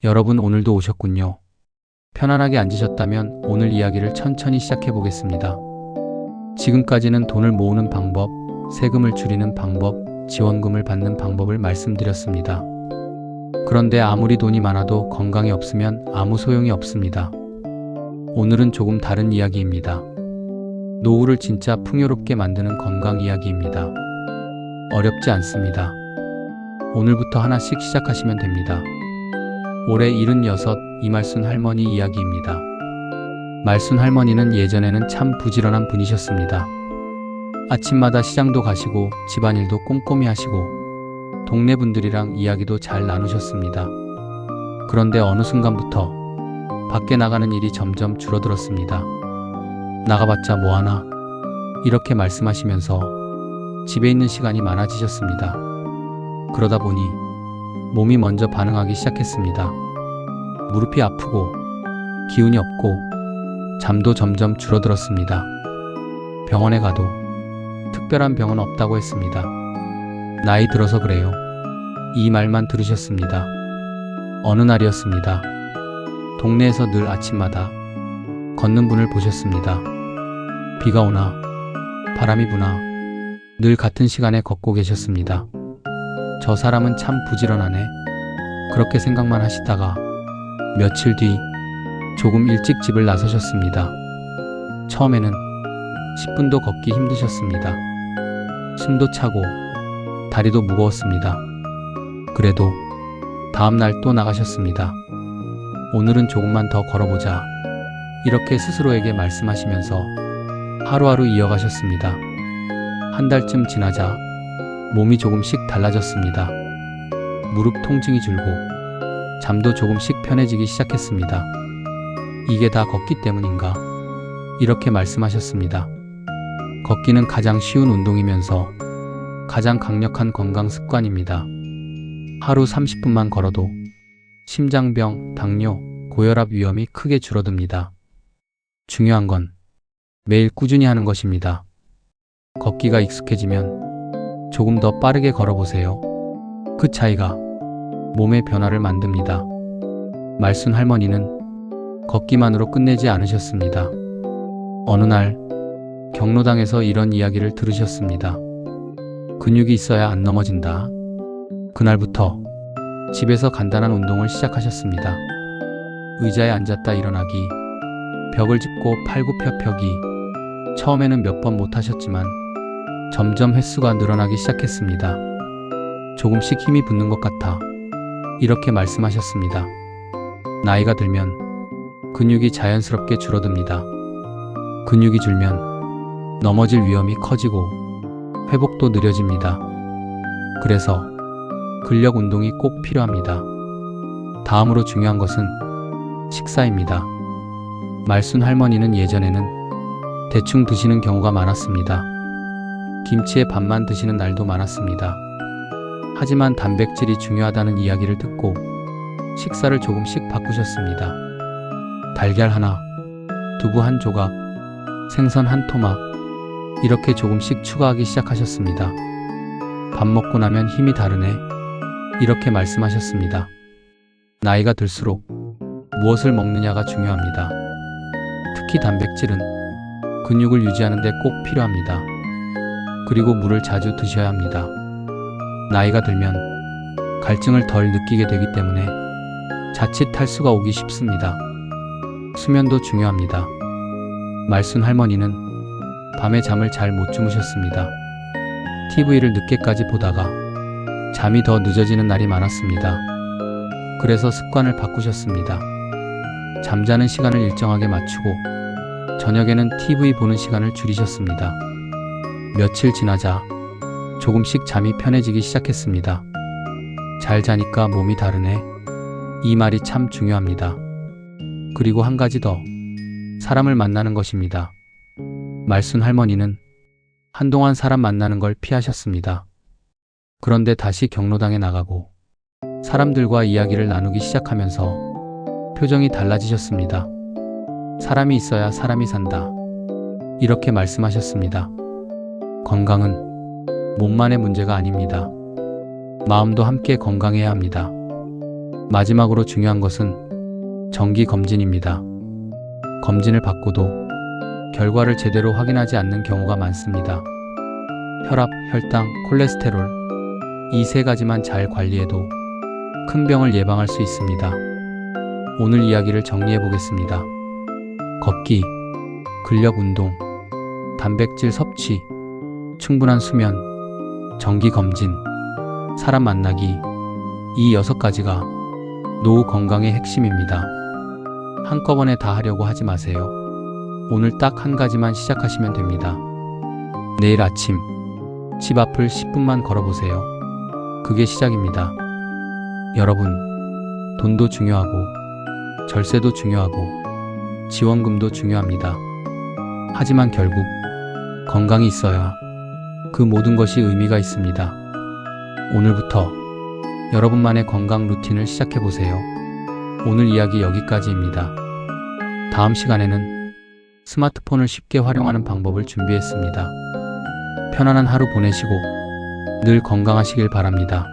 여러분 오늘도 오셨군요. 편안하게 앉으셨다면 오늘 이야기를 천천히 시작해 보겠습니다. 지금까지는 돈을 모으는 방법, 세금을 줄이는 방법, 지원금을 받는 방법을 말씀드렸습니다. 그런데 아무리 돈이 많아도 건강이 없으면 아무 소용이 없습니다. 오늘은 조금 다른 이야기입니다. 노후를 진짜 풍요롭게 만드는 건강 이야기입니다. 어렵지 않습니다. 오늘부터 하나씩 시작하시면 됩니다. 올해 76 이말순 할머니 이야기입니다. 말순 할머니는 예전에는 참 부지런한 분이셨습니다. 아침마다 시장도 가시고 집안일도 꼼꼼히 하시고 동네 분들이랑 이야기도 잘 나누셨습니다. 그런데 어느 순간부터 밖에 나가는 일이 점점 줄어들었습니다. 나가봤자 뭐하나 이렇게 말씀하시면서 집에 있는 시간이 많아지셨습니다. 그러다 보니 몸이 먼저 반응하기 시작했습니다. 무릎이 아프고 기운이 없고 잠도 점점 줄어들었습니다. 병원에 가도 특별한 병은 없다고 했습니다. 나이 들어서 그래요. 이 말만 들으셨습니다. 어느 날이었습니다. 동네에서 늘 아침마다 걷는 분을 보셨습니다. 비가 오나 바람이 부나 늘 같은 시간에 걷고 계셨습니다. 저 사람은 참 부지런하네. 그렇게 생각만 하시다가 며칠 뒤 조금 일찍 집을 나서셨습니다. 처음에는 10분도 걷기 힘드셨습니다. 숨도 차고 다리도 무거웠습니다. 그래도 다음날 또 나가셨습니다. 오늘은 조금만 더 걸어보자. 이렇게 스스로에게 말씀하시면서 하루하루 이어가셨습니다. 한 달쯤 지나자 몸이 조금씩 달라졌습니다. 무릎 통증이 줄고 잠도 조금씩 편해지기 시작했습니다. 이게 다 걷기 때문인가? 이렇게 말씀하셨습니다. 걷기는 가장 쉬운 운동이면서 가장 강력한 건강 습관입니다. 하루 30분만 걸어도 심장병, 당뇨, 고혈압 위험이 크게 줄어듭니다. 중요한 건 매일 꾸준히 하는 것입니다. 걷기가 익숙해지면 조금 더 빠르게 걸어보세요. 그 차이가 몸의 변화를 만듭니다. 말순 할머니는 걷기만으로 끝내지 않으셨습니다. 어느 날 경로당에서 이런 이야기를 들으셨습니다. 근육이 있어야 안 넘어진다. 그날부터 집에서 간단한 운동을 시작하셨습니다. 의자에 앉았다 일어나기, 벽을 짚고 팔굽혀펴기. 처음에는 몇 번 못하셨지만 점점 횟수가 늘어나기 시작했습니다. 조금씩 힘이 붙는 것 같아. 이렇게 말씀하셨습니다. 나이가 들면 근육이 자연스럽게 줄어듭니다. 근육이 줄면 넘어질 위험이 커지고 회복도 느려집니다. 그래서 근력 운동이 꼭 필요합니다. 다음으로 중요한 것은 식사입니다. 말순 할머니는 예전에는 대충 드시는 경우가 많았습니다. 김치에 밥만 드시는 날도 많았습니다. 하지만 단백질이 중요하다는 이야기를 듣고 식사를 조금씩 바꾸셨습니다. 달걀 하나, 두부 한 조각, 생선 한 토막, 이렇게 조금씩 추가하기 시작하셨습니다. 밥 먹고 나면 힘이 다르네. 이렇게 말씀하셨습니다. 나이가 들수록 무엇을 먹느냐가 중요합니다. 특히 단백질은 근육을 유지하는 데 꼭 필요합니다. 그리고 물을 자주 드셔야 합니다. 나이가 들면 갈증을 덜 느끼게 되기 때문에 자칫 탈수가 오기 쉽습니다. 수면도 중요합니다. 말순 할머니는 밤에 잠을 잘 못 주무셨습니다. TV를 늦게까지 보다가 잠이 더 늦어지는 날이 많았습니다. 그래서 습관을 바꾸셨습니다. 잠자는 시간을 일정하게 맞추고 저녁에는 TV 보는 시간을 줄이셨습니다. 며칠 지나자 조금씩 잠이 편해지기 시작했습니다. 잘 자니까 몸이 다르네. 이 말이 참 중요합니다. 그리고 한 가지 더, 사람을 만나는 것입니다. 말순 할머니는 한동안 사람 만나는 걸 피하셨습니다. 그런데 다시 경로당에 나가고 사람들과 이야기를 나누기 시작하면서 표정이 달라지셨습니다. 사람이 있어야 사람이 산다. 이렇게 말씀하셨습니다. 건강은 몸만의 문제가 아닙니다. 마음도 함께 건강해야 합니다. 마지막으로 중요한 것은 정기 검진입니다. 검진을 받고도 결과를 제대로 확인하지 않는 경우가 많습니다. 혈압, 혈당, 콜레스테롤 이 세 가지만 잘 관리해도 큰 병을 예방할 수 있습니다. 오늘 이야기를 정리해 보겠습니다. 걷기, 근력 운동, 단백질 섭취, 충분한 수면, 정기 검진, 사람 만나기 이 6가지가 노후 건강의 핵심입니다. 한꺼번에 다 하려고 하지 마세요. 오늘 딱 한 가지만 시작하시면 됩니다. 내일 아침 집 앞을 10분만 걸어보세요. 그게 시작입니다. 여러분, 돈도 중요하고 절세도 중요하고 지원금도 중요합니다. 하지만 결국 건강이 있어야 그 모든 것이 의미가 있습니다. 오늘부터 여러분만의 건강 루틴을 시작해보세요. 오늘 이야기 여기까지입니다. 다음 시간에는 스마트폰을 쉽게 활용하는 방법을 준비했습니다. 편안한 하루 보내시고 늘 건강하시길 바랍니다.